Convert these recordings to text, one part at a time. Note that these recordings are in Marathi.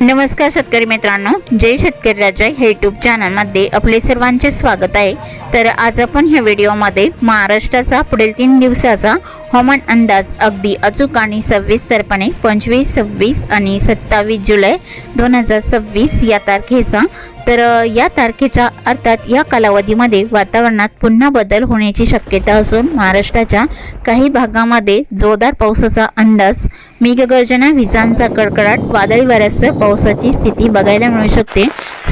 नमस्कार शेतकरी मित्रांनो, जय शेतकरी राजा हे यूट्यूब चॅनलमध्ये आपले सर्वांचे स्वागत आहे। तर आज आपण ह्या व्हिडिओमध्ये महाराष्ट्राचा पुढील 3 दिवसाचा हवामान अंदाज अगदी अचूक आणि सविस्तरपणे 25, 26 आणि 27 जुलै 2026 या तारखेचा तर या तारखेच्या अर्थात या कालावधीमध्ये वातावरणात पुन्हा बदल होण्याची शक्यता असून महाराष्ट्राच्या काही भागामध्ये जोरदार पावसाचा अंदाज, मेघगर्जना, विजांचा कडकडाट, वादळी वाऱ्यासह पावसाची स्थिती बघायला मिळू शकते।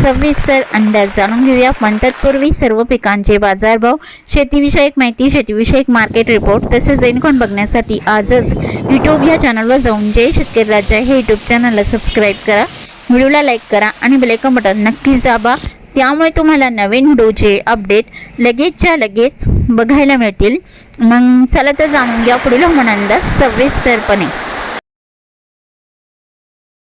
सविस्तर अंदाज जाणून घेऊया। पण तत्पूर्वी सर्व पिकांचे बाजारभाव, शेतीविषयक माहिती, शेतीविषयक मार्केट रिपोर्ट तसेच दैनिक बघण्यासाठी आजच यूट्यूब या चॅनलवर जाऊन जय शेतकरी राजा हे यूट्यूब चॅनलला सबस्क्राईब करा, व्हिडिओला लाईक करा आणि बेल आयकॉन बटन नक्कीच दाबा। त्यामुळे तुम्हाला नवीन व्हिडिओचे अपडेट लगेचच्या लगेच बघायला मिळतील। मग चला तर जाणून घ्या पुढील हवामान अंदाज सविस्तरपणे।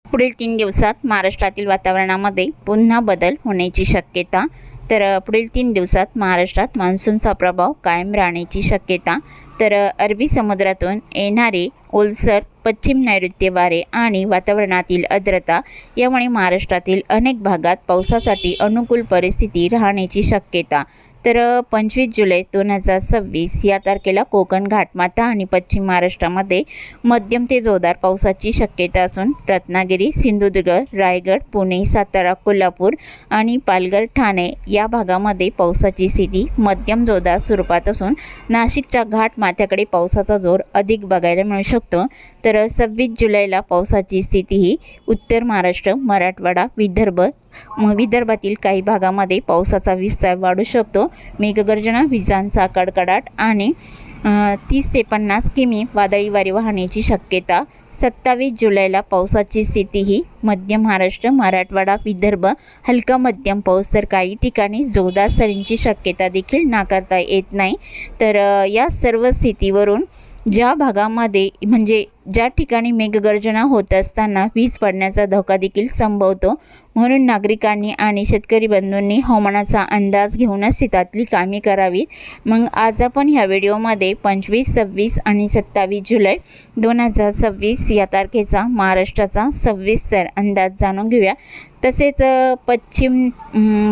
पुढील 3 दिवसात महाराष्ट्रातील वातावरणामध्ये पुन्हा बदल होण्याची शक्यता। तर पुढील 3 दिवसात महाराष्ट्रात मान्सूनचा प्रभाव कायम राहण्याची शक्यता। तर अरबी समुद्रातून येणारे ओलसर पश्चिम नैऋत्य वारे आणि वातावरणातील आर्द्रता यामुळे महाराष्ट्रातील अनेक भागात पावसासाठी अनुकूल परिस्थिती राहण्याची शक्यता। तर 25 जुलै 2026 या तारखेला कोकण, घाटमाथा आणि पश्चिम महाराष्ट्रामध्ये मध्यम ते जोरदार पावसाची शक्यता असून रत्नागिरी, सिंधुदुर्ग, रायगड, पुणे, सातारा, कोल्हापूर आणि पालघर, ठाणे या भागामध्ये पावसाची स्थिती मध्यम जोरदार स्वरूपात असून नाशिकच्या घाटमाथ्याकडे पावसाचा जोर अधिक बघायला मिळू शकतो। तर 26 जुलैला पावसाची स्थिती ही उत्तर महाराष्ट्र, मराठवाडा, विदर्भातील काही भागामध्ये पावसाचा विस्तार वाढू शकतो। मेघगर्जना, विजांचा कडकडाट आणि 30 ते 50 किमी वादळी वारे वाहण्याची शक्यता। 27 जुलैला पावसाची स्थिती ही मध्य महाराष्ट्र, मराठवाडा, विदर्भ हलका मध्यम पाऊस, तर काही ठिकाणी जोरदार सरींची शक्यता देखील नाकारता येत नाही। तर या सर्व स्थितीवरून ज्या भागामध्ये म्हणजे ज्या ठिकाणी मेघगर्जना होत असताना वीज पडण्याचा धोका देखील संभवतो, म्हणून नागरिकांनी आणि शेतकरी बंधूंनी हवामानाचा अंदाज घेऊनच शेतातली कामे करावीत। मग आज आपण ह्या व्हिडिओमध्ये 25, 26 आणि 27 जुलै 2026 या तारखेचा महाराष्ट्राचा सविस्तर अंदाज जाणून घेऊया। तसेच पश्चिम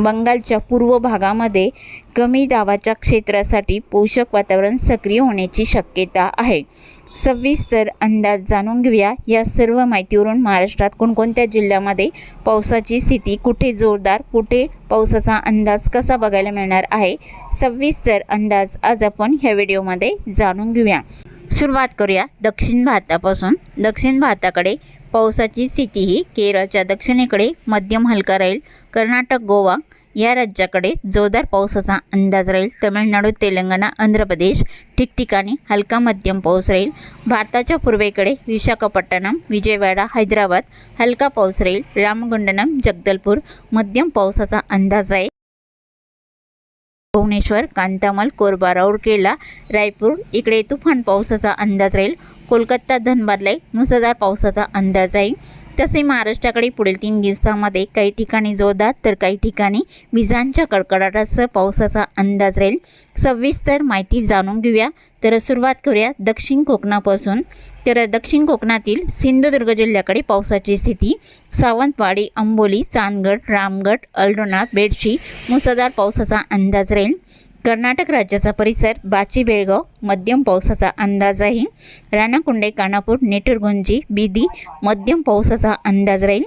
बंगालच्या पूर्व भागामध्ये कमी दाबाच्या क्षेत्रासाठी पोषक वातावरण सक्रिय होण्याची शक्यता आहे। सविस्तर अंदाज जाणून घेऊया। या सर्व माहितीवरून महाराष्ट्रात कोणकोणत्या जिल्ह्यामध्ये पावसाची स्थिती, कुठे जोरदार, कुठे पावसाचा अंदाज कसा बघायला मिळणार आहे, सविस्तर अंदाज आज आपण ह्या व्हिडिओमध्ये जाणून घेऊया। सुरुवात करूया दक्षिण भारतापासून। दक्षिण भारताकडे पावसाची स्थिती ही केरळच्या दक्षिणेकडे मध्यम हलका राहील। कर्नाटक, गोवा या राज्याकडे जोरदार पावसाचा अंदाज राहील। तमिळनाडू, तेलंगणा, आंध्र प्रदेश ठिकठिकाणी हलका मध्यम पाऊस राहील। भारताच्या पूर्वेकडे विशाखापट्टणम, विजयवाडा, हैदराबाद हलका पाऊस राहील। रामगुंडम, जगदलपूर मध्यम पावसाचा अंदाज आहे। भुवनेश्वर, कांतामल, कोरबा, राऊरकेला, रायपूर इकडे तुफान पावसाचा अंदाज राहील। कोलकाता, धनबादला मुसळधार पावसाचा अंदाज आहे। तसे महाराष्ट्राकडे पुढील 3 दिवसामध्ये काही ठिकाणी जोरदार तर काही ठिकाणी विजांच्या कडकडाटासह पावसाचा अंदाज राहील। सविस्तर माहिती जाणून घेऊया। तर सुरुवात करूया दक्षिण कोकणापासून। तर दक्षिण कोकणातील सिंधुदुर्ग जिल्ह्याकडे पावसाची स्थिती सावंतवाडी, अंबोली, चांदगड, रामगड, अल्टोना, बेडशी मुसळधार पावसाचा अंदाज राहील। कर्नाटक राज्याचा परिसर बाची, बेळगाव मध्यम पावसाचा अंदाज आहे। राणाकुंडे, कानापूर, नेटुरगुंजी, बिदी मध्यम पावसाचा अंदाज राहील।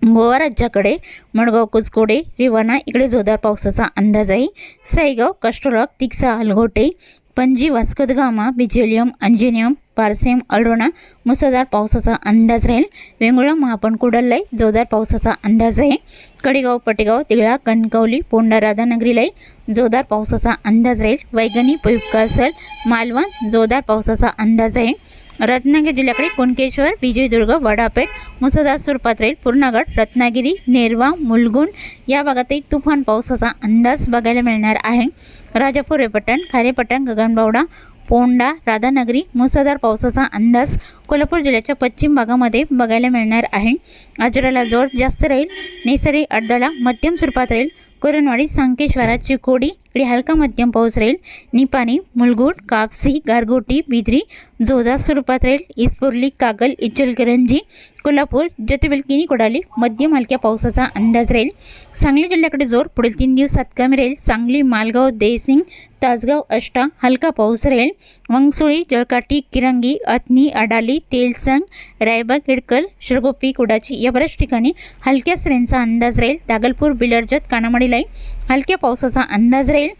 गोवा राज्याकडे मडगाव, कुचकोडे, रिवाना इकडे जोरदार पावसाचा अंदाज आहे। साईगाव, कष्टलॉक, तिक्सा, अलगोटे, पणजी, वास्को द गामा, बिजेलियम, अंजनियम, पारसेम, अल्टोना मुसळधार पावसाचा अंदाज राहील। वेंगुर्ला, महापण, कुडललाई जोरदार पावसाचा अंदाज आहे। कडेगाव, पटेगाव, तिगळा, कणकवली, पोंडा, राधानगरीलाई जोरदार पावसाचा अंदाज राहील। वैगणी, पयुक्कासल, मालवण जोरदार पावसाचा अंदाज आहे। रत्नागिरी जिल्ह्याकडे कुणकेश्वर, विजयदुर्ग, वडापेठ मुसळधार स्वरूपात राहील। पूर्णगड, रत्नागिरी, नेरवा, मुलगुण या भागातही तुफान पावसाचा अंदाज बघायला मिळणार आहे। राजापूर, रेपटण, खारेपटण, गगनबावडा, पोंडा, राधानगरी मुसळधार पावसाचा अंदाज कोल्हापूर जिल्ह्याच्या पश्चिम भागामध्ये बघायला मिळणार आहे। आजराला जोर जास्त राहील। नेसरी, अड्डाला मध्यम स्वरूपात राहील। कुरणवाडी, संकेश्वरा, चिकोडी, इकडे हलका मध्यम पाऊस राहील. निपाणी, मुलगुड, कापसी, गारगोटी, बिद्री जोरदार स्वरूपात राहील. इस्पोर्ली, कागल, इचलकरंजी, कोल्हापूर, ज्योतिबा, किनी, कोडाली मध्यम हलक्या पावसाचा अंदाज राहील. सांगली जिल्ह्याकडे जोर पुढील 3 दिवसात कमी राहील. सांगली, मालगाव, देसिंग, तासगाव, आष्टा हलका पाऊस राहील. मंगसुळी, जळकाटी, किरंगी, अथनी, अडाली, तेलसंग, रायबाग, हिडकल, शिरगोपी, कुडाची या बऱ्याच ठिकाणी हलक्या सरींचा अंदाज राहील. दागलपूर, बिलर्जत, कानामडीलाही हलक्या पावसाचा अंदाज राहील.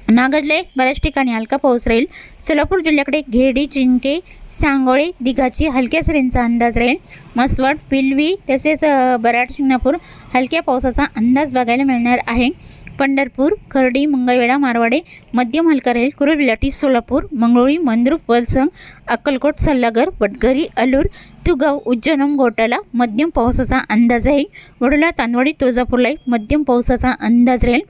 नागजले बऱ्याच ठिकाणी हलका पाऊस राहील. सोलापूर जिल्ह्याकडे घेरडी, चिंके, सांगोळे, दिघाची हलक्या सरींचा अंदाज राहील. मसवड, पिलवी तसेच बराड, शिंगणापूर हलक्या पावसाचा अंदाज बघायला मिळणार आहे. पंढरपूर, खर्डी, मंगळवेढा, मारवाडे मध्यम हलका राहील. कुरुबिलाटी, सोलापूर, मंगळुळी, मंद्रुप, वलसंग, अक्कलकोट, सल्लागर, वडगरी, अलूर, तुगाव, उज्जैन, घोटाला मध्यम पावसाचा अंदाज आहे. वडोला, तांदवाडी, तुळजापूरलाही मध्यम पावसाचा अंदाज राहील.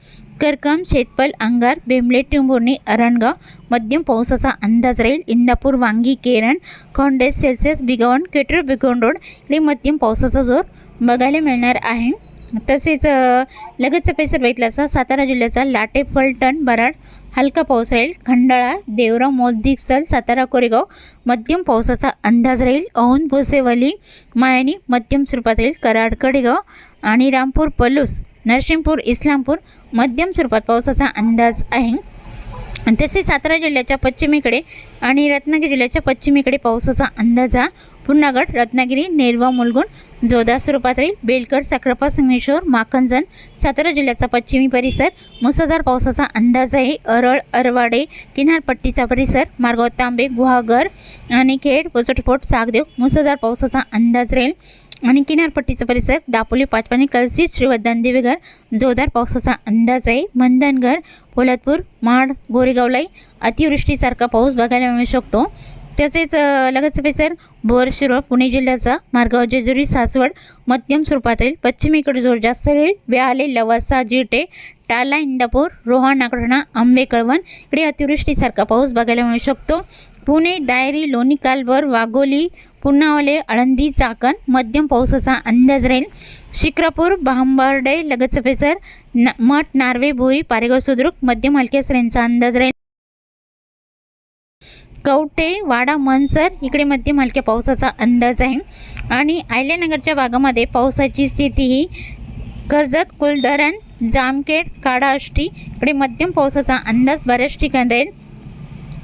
करकम, शेतपल, अंगार, बेंबले, टिंबुर्णी, अरणगाव मध्यम पावसाचा अंदाज राहील. इंदापूर, वांगी, केरण, खोंडेस, सेल्सियस, बिगवण, केटर, बिगवण रोड इकडे मध्यम पावसाचा जोर बघायला मिळणार आहे. तसेच लगतचा पैसर बघितला असता सातारा जिल्ह्याचा लाटे, फलटण, बराड हलका पाऊस राहील. खंडाळा, देवराव, मोलदिकसल, सातारा, कोरेगाव मध्यम पावसाचा अंदाज राहील. औंध, भोसेवली, मायणी मध्यम स्वरूपात राहील. कराड, कडेगाव आणि रामपूर, पलूस, नरसिंहपूर, इस्लामपूर मध्यम स्वरूपात पावसाचा अंदाज आहे. तसेच सातारा जिल्ह्याच्या पश्चिमेकडे आणि रत्नागिरी जिल्ह्याच्या पश्चिमेकडे पावसाचा अंदाज हा. पुन्हागड, रत्नागिरी, नेरवा, मुलगुण जोरदार स्वरूपात राहील. बेलकर, साखरपा, संगमेश्वर, माखनजन सातारा जिल्ह्याचा पश्चिमी परिसर मुसळधार पावसाचा अंदाज आहे. अरळ, अरवाडे किनारपट्टीचा परिसर, मार्गाव, तांबे, गुहागर आणि खेड, पोचटपोट, सागदेव मुसळधार पावसाचा अंदाज राहील. आणि किनारपट्टीचा परिसर दापोली, पाचपाणी, कलसी, श्रीवर्धन, देवेघर जोरदार पावसाचा अंदाज आहे. मंदनगर, पोलादपूर, माड, गोरेगावलाही अतिवृष्टीसारखा पाऊस बघायला मिळू शकतो. तसेच लगतचा परिसर बोर, शिरोळ, पुणे जिल्ह्याचा मार्गाव, जेजुरी, सासवड मध्यम स्वरूपात राहील. पश्चिमेकडे जोर जास्त राहील. व्याले, लवासा, जिटे, टाला, इंदापूर, रोहा, नागढणा, आंबे, कळवण इकडे अतिवृष्टीसारखा पाऊस बघायला मिळू शकतो. पुणे, दायरी, लोणी, कालभर, वाघोली, पुन्हावले, आळंदी, चाकण मध्यम पावसाचा अंदाज राहील. शिक्रापूर, भांबर्डे लगतचा परिसर मठ, नार्वे, बोरी, पारेगाव, सुद्रुक मध्यम हलक्या सरींचा अंदाज राहील. कवठे, वाडा, मनसर इकडे मध्यम हलक्या पावसाचा अंदाज आहे. आणि अहिल्यानगरच्या भागामध्ये पावसाची स्थिती ही कर्जत, कुलधरण, जामखेड, काडा, आष्टी इकडे मध्यम पावसाचा अंदाज बऱ्याच ठिकाणी राहील.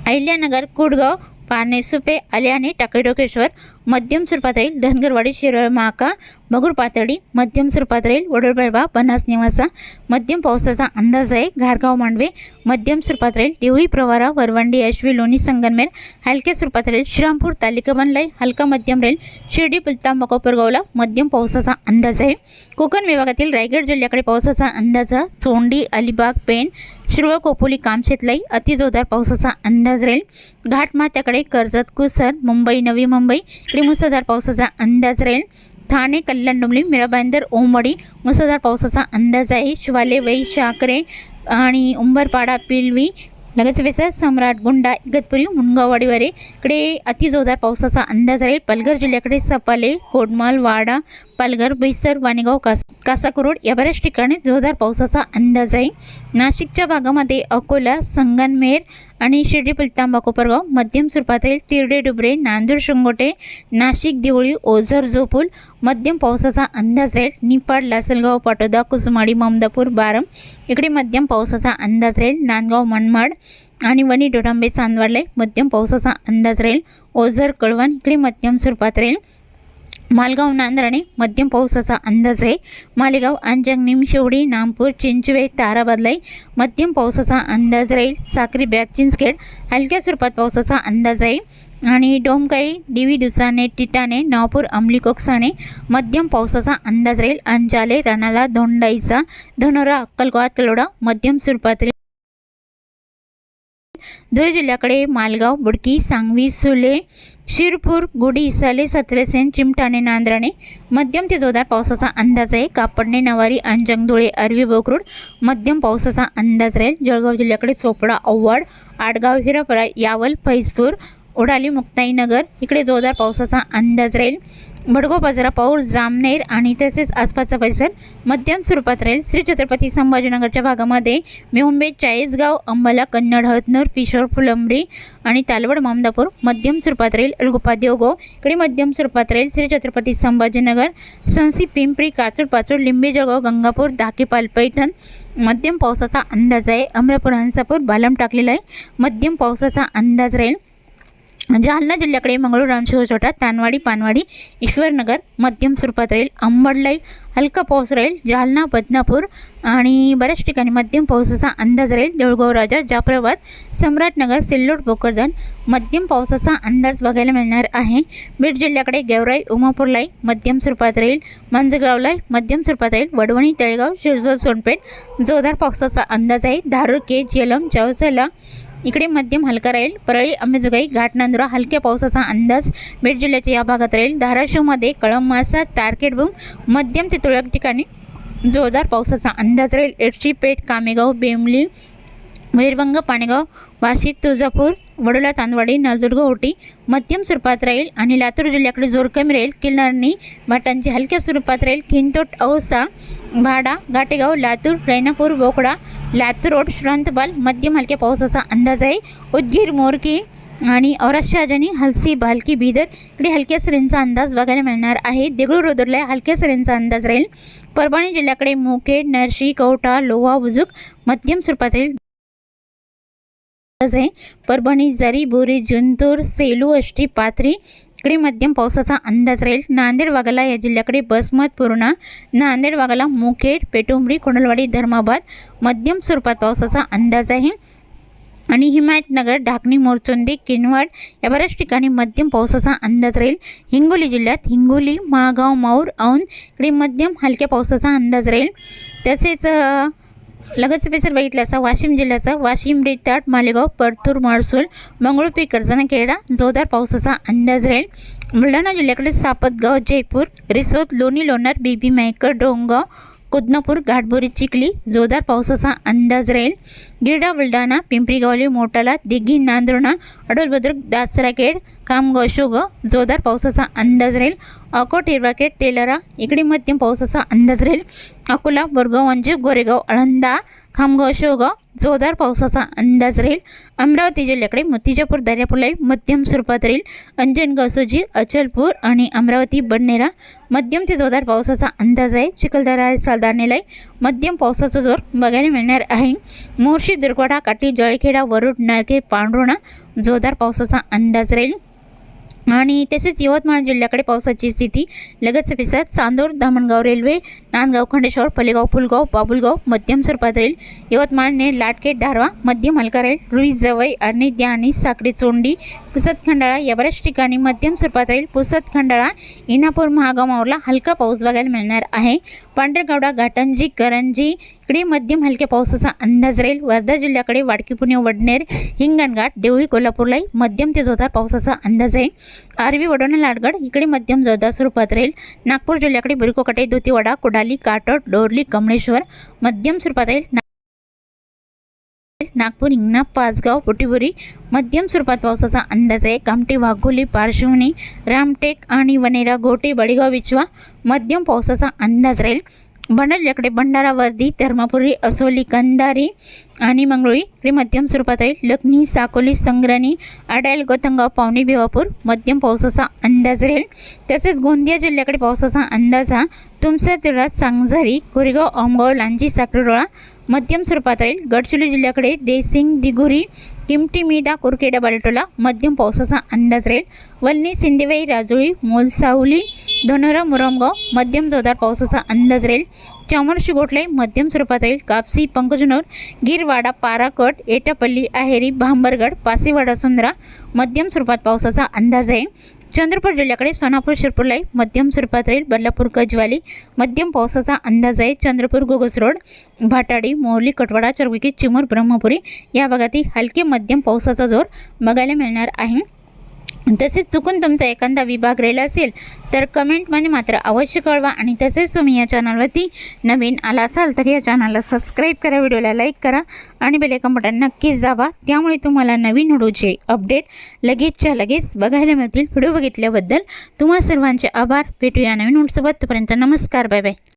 अहिल्यानगर, कुडगाव, पारणे, सुपे, आल्याने, टाकळीडोकेश्वर मध्यम स्वरूपात राहील. धनगरवाडी, शिरळ, महाका, मगूर पातळी मध्यम स्वरूपात राहील. वडोलबळबा, बनास, निवासा मध्यम पावसाचा अंदाज आहे. घारगाव, मांडवे मध्यम स्वरूपात राहील. देवळी, प्रवारा, वरवंडी, आश्वी, लोणी, संगमनेर हलक्या स्वरूपात राहील. श्रीरामपूर, तालिका बनलाई हलका मध्यम राहील. शिर्डी, पुलतांब, कोपरगावला मध्यम पावसाचा अंदाज आहे. कोकण विभागातील रायगड जिल्ह्याकडे पावसाचा अंदाज आहे. चोंडी, अलिबाग, पेण, शिरवळ, खोपोली, कामशेतलाई अतिजोरदार पावसाचा अंदाज राहील. घाटमाथ्याकडे कर्जत, कुसर, मुंबई, नवी मुंबई इकडे मुसळधार पावसाचा अंदाज राहील. ठाणे, कल्याण, डोंबिवली, मीराबांदर, ओमवाडी मुसळधार पावसाचा अंदाज आहे. शिवाले, वै, शाकरे आणि उंबरपाडा, पिलवी लगतचा परिसर सम्राट, गुंडा, इगतपुरी, मुनगाववाडीवरे इकडे अतिजोरदार पावसाचा अंदाज राहील. पालघर जिल्ह्याकडे सपाले, कोडमाल, वाडा, पालघर, बैसर, वाणेगाव, कासाकुरोड या बऱ्याच ठिकाणी जोरदार पावसाचा अंदाज आहे. नाशिकच्या भागामध्ये अकोला, संगमनेर आणि शिर्डी, पुलतांबा, कोपरगाव मध्यम स्वरूपात राहील. तिरडे, डुबरे, नांदूर, शिंगोटे, नाशिक, देवळी, ओझर, जोपूल मध्यम पावसाचा अंदाज राहील. निपाड, लासलगाव, पाटोदा, कुसमाडी, ममदापूर, बारम इकडे मध्यम पावसाचा अंदाज राहील. नांदगाव, मनमाड आणि वणी, डोडांबे, चांदवडला मध्यम पावसाचा अंदाज राहील. ओझर, कळवण इकडे मध्यम स्वरूपात राहील. मालगाव, नांदराणे मध्यम पावसाचा अंदाज आहे. मालेगाव, अंजंग, निमशेवडी, नामपूर, चिंचवे, ताराबदलाई मध्यम पावसाचा अंदाज राहील. साक्री, बॅग, चिंचखेड हलक्या स्वरूपात पावसाचा अंदाज आहे. आणि डोमकाई, दिवी, दुसाने, टिटाणे, नावपूर, अंमली, कोकसाने मध्यम पावसाचा अंदाज राहील. अंजाले, रणाला, धोंडाईचा, धनोरा, अक्कलकोवा, तलोडा मध्यम स्वरूपात राहील. धुळे जिल्ह्याकडे मालगाव, बुडकी, सांगवी, सुले, शिरपूर, गुढी, साले, सत्रसेन, चिमटाणे, नांदराणे मध्यम ते जोरदार पावसाचा अंदाज आहे. कापडणे, नवारी, अंजंग, धुळे, अरवी, बोकरूड मध्यम पावसाचा अंदाज राहील. जळगाव जिल्ह्याकडे चोपडा, औवाड, आडगाव, हिरापरा, यावल, फैजपूर उडाली मुक्ताईनगर इकडे जोरदार पावसाचा अंदाज राहील। भडगाव बाजारा पाऊस जामनेर आणि तसेच आसपासचा परिसर मध्यम स्वरूपात राहील। श्री छत्रपती संभाजीनगरच्या भागामध्ये मेहुंबे, चाळीसगाव, अंबाला, कन्नड, हतनूर, पिशोर, फुलंब्री आणि तालवड, मामदापूर मध्यम स्वरूपात राहील। अलगोपा, देवगाव इकडे मध्यम स्वरूपात राहील। श्री छत्रपती संभाजीनगर, संसी, पिंपरी, काचूड, पाचोड, लिंबे, जळगाव, गंगापूर, दाकेपाल, पैठण मध्यम पावसाचा अंदाज आहे। अमरापूर, हंसापूर, बालम टाकलेला आहे, मध्यम पावसाचा अंदाज राहील। जालना जिल्ह्याकडे मंगळूर, रामशिव, छोटा, तानवाडी, पानवाडी, ईश्वरनगर मध्यम स्वरूपात राहील। अंबडलाई हलका पाऊस राहील। जालना, बदनापूर आणि बऱ्याच ठिकाणी मध्यम पावसाचा अंदाज राहील। देऊळगाव, राजा, जाफराबाद, सम्राटनगर, सिल्लोड, भोकरदन मध्यम पावसाचा अंदाज बघायला मिळणार आहे। बीड जिल्ह्याकडे गेवराई, उमापूरलाई मध्यम स्वरूपात राहील। मांजगावलाई मध्यम स्वरूपात राहील। वडवणी, तळेगाव, शिरजोळ, सोनपेठ जोरदार पावसाचा अंदाज आहे। धारूर, केज, येलम, चौसला इकडे मध्यम हलका राहील। परळी, अंबेजोगाई, घाटनांदुरा हलक्या पावसाचा अंदाज बीड जिल्ह्याच्या या भागात राहील। धाराशिवमध्ये कळंब, मासा, तारकेडबुम मध्यम ते तुरळक ठिकाणी जोरदार पावसाचा अंदाज राहील। एडशी, पेठ, कामेगाव, बेमली, भैरभंग, पाणेगाव, वाशी, तुळजापूर, वडोला, तांदवाडी, नळदुर्ग, ओटी मध्यम स्वरूपात राहील। आणि लातूर जिल्ह्याकडे जोर कमी राहील। किल्लारणी, भाटांची हलक्या स्वरूपात राहील। खिंतोट, औसा, भाडा, घाटेगाव, लातूर, रैनापूर, बोकडा, लातूर रोड, श्रांतबाल मध्यम हलक्या पावसाचा अंदाज आहे। उदगीर, मोरकी आणि औराद, शहाजनी, हलसी, भालकी, बिदर इकडे हलक्या सरींचा अंदाज बघायला मिळणार आहे। देगलूर, रोदरला हलक्या सरींचा अंदाज राहील। परभणी जिल्ह्याकडे मुखेड, नरशी, कवठा, लोहा, बुजुक मध्यम स्वरूपात राहील आहे। परभणी, जरी, बोरी, जिंतूर, सेलू, आष्टी, पाथरी इकडे मध्यम पावसाचा अंदाज राहील। नांदेड, वाघाला या जिल्ह्याकडे बसमत, पूर्णा, नांदेड, वाघाला, मुखेड, पेटुंबरी, कोंडलवाडी, धर्माबाद मध्यम स्वरूपात पावसाचा अंदाज आहे। आणि हिमायतनगर, ढाकणी, मोरचोंदी, किनवट या बऱ्याच ठिकाणी मध्यम पावसाचा अंदाज राहील। हिंगोली जिल्ह्यात हिंगोली, महागाव, माऊर, औंध इकडे मध्यम हलक्या पावसाचा अंदाज राहील। तसेच लगतचा परिसर बघितला असता वाशिम जिल्ह्याचा वाशिम, रेताड, मालेगाव, परतूर, माळसूल, मंगळूरपीर, कर्जना, खेडा जोरदार पावसाचा अंदाज राहील। बुलढाणा जिल्ह्याकडे सापतगाव, जयपूर, रिसोद, लोणी, लोणार, बीबी, मेहकर, डोंगगाव, कुदनापूर, घाटबोरी, चिखली जोरदार पावसाचा अंदाज राहील। गिरडा, बुलढाणा, पिंपरी गावली, मोटाला, दिघी, नांदुर्णा, अडोलबुद्रुक, दासराखेड, खामगाव, शेवगाव जोरदार पावसाचा अंदाज राहील। अकोट, हिरवाखेड, तेलारा इकडे मध्यम पावसाचा अंदाज राहील। अकोला, बोरगाव, अंजू, गोरेगाव, आळंदा, खामगाव, शेवगाव जोरदार पावसाचा अंदाज राहील। अमरावती जिल्ह्याकडे मूर्तिजापूर, दर्यापूरलाई मध्यम स्वरूपात राहील। अंजनगाव, सुजी, अचलपूर आणि अमरावती, बडनेरा मध्यम ते जोरदार पावसाचा अंदाज आहे। चिखलदरा, सालदानेलाई मध्यम पावसाचा जोर बघायला मिळणार आहे। मोर्शी, दुर्गवाडा, काटी, जळखेडा, वरुड, नारखेड, पांडुरणा जोरदार पावसाचा अंदाज राहील। आणि तसेच यवतमाळ जिल्ह्याकडे पावसाची स्थिती लगतच्या परिसरात चांदोर, धामणगाव रेल्वे, नांदगाव, खंडेश्वर, फलेगाव, फुलगाव, बाबुलगाव मध्यम स्वरूपात राहील। यवतमाळ, नेर, लाटकेट, धारवा मध्यम हलका राहील। रुई, जवई, अर्णी, द्याणी, साक्री, चोंडी, पुसद, खंडाळा या बऱ्याच ठिकाणी मध्यम स्वरूपात राहील। पुसद, खंडाळा, इनापूर, महागाव, मावरला हलका पाऊस बघायला मिळणार आहे। पांढरगावडा, घाटंजी, करंजी इकडे मध्यम हलक्या पावसाचा अंदाज राहील। वर्धा जिल्ह्याकडे वाडकी, पुणे, वडनेर, हिंगणघाट, देवळी, कोल्हापूरलाई मध्यम ते जोरदार पावसाचा अंदाज आहे। आरवी, वडोणा, लाडगड इकडे मध्यम जोरदार स्वरूपात राहील। नागपूर जिल्ह्याकडे बुरकोकटे, दुतीवाडा, कुडाली, काटोड, डोरली, कमळेश्वर मध्यम स्वरूपात राहील। नागपूर, हिंगणा, पाचगाव, पोटीबुरी मध्यम स्वरूपात पावसाचा अंदाज आहे। कामठी, वाघोली, पारशिवनी, रामटेक आणि वनेरा, गोटे, बडीगाव, विचवा मध्यम पावसाचा अंदाज राहील। भंडारा जिल्ह्याकडे भंडारा, वर्धी, धर्मापुरी, असोली, कंधारी आणि मंगळुरी इकडे मध्यम स्वरूपात राहील। लखनी, साकोली, संग्रानी, आडायल, गोतंगाव, पावनी, भिवापूर मध्यम पावसाचा अंदाज राहील। तसेच गोंदिया जिल्ह्याकडे पावसाचा अंदाज हा तुमसर जिल्ह्यात सांगझरी, कोरेगाव, आमगाव, लांजी, साक्रीरोळा मध्यम स्वरूपात राहील। गडचिरोली जिल्ह्याकडे देसिंग, दिगुरी, किमटी, मीदा, कुरखेडा, बालेटोला मध्यम पावसाचा अंदाज राहील। वलनी, सिंदेवाई, राजुळी, मोलसावली, धनोरा, मुरमगाव मध्यम जोरदार पावसाचा अंदाज राहील। चामोर्शी, गोटलाई मध्यम स्वरूपात राहील। कापसी, पंकजनोर, गिरवाडा, पाराकट, एटापल्ली, आहेरी, भांबरगड, पासेवाडा, सुंदरा मध्यम स्वरूपात पावसाचा अंदाज आहे। चंद्रपूर जिल्ह्याकडे सोनापूर, शिरपूरलाई मध्यम स्वरूपात राहील। बदलापूर, गजवाली मध्यम पावसाचा अंदाज आहे। चंद्रपूर, गोगस रोड, भाटाडी, मोरली, कटवाडा, चरविकी, चिमूर, ब्रह्मपुरी या भागातील हलके मध्यम पावसाचा जोर बघायला मिळणार आहे। तसेच चुकून तुमचा एखादा विभाग राहिला असेल तर कमेंटमध्ये मात्र अवश्य कळवा. आणि तसेच तुम्ही या चॅनलवरती नवीन आला असाल तर या चॅनलला सबस्क्राईब करा, व्हिडिओला लाईक करा आणि बेल आयकॉन बटन नक्कीच दाबा. त्यामुळे तुम्हाला नवीन व्हिडिओचे अपडेट लगेचच्या लगेच बघायला मिळतील. व्हिडिओ बघितल्याबद्दल तुम्हा सर्वांचे आभार. भेटूया नवीन व्हिडिओसोबत. तोपर्यंत नमस्कार, बाय बाय.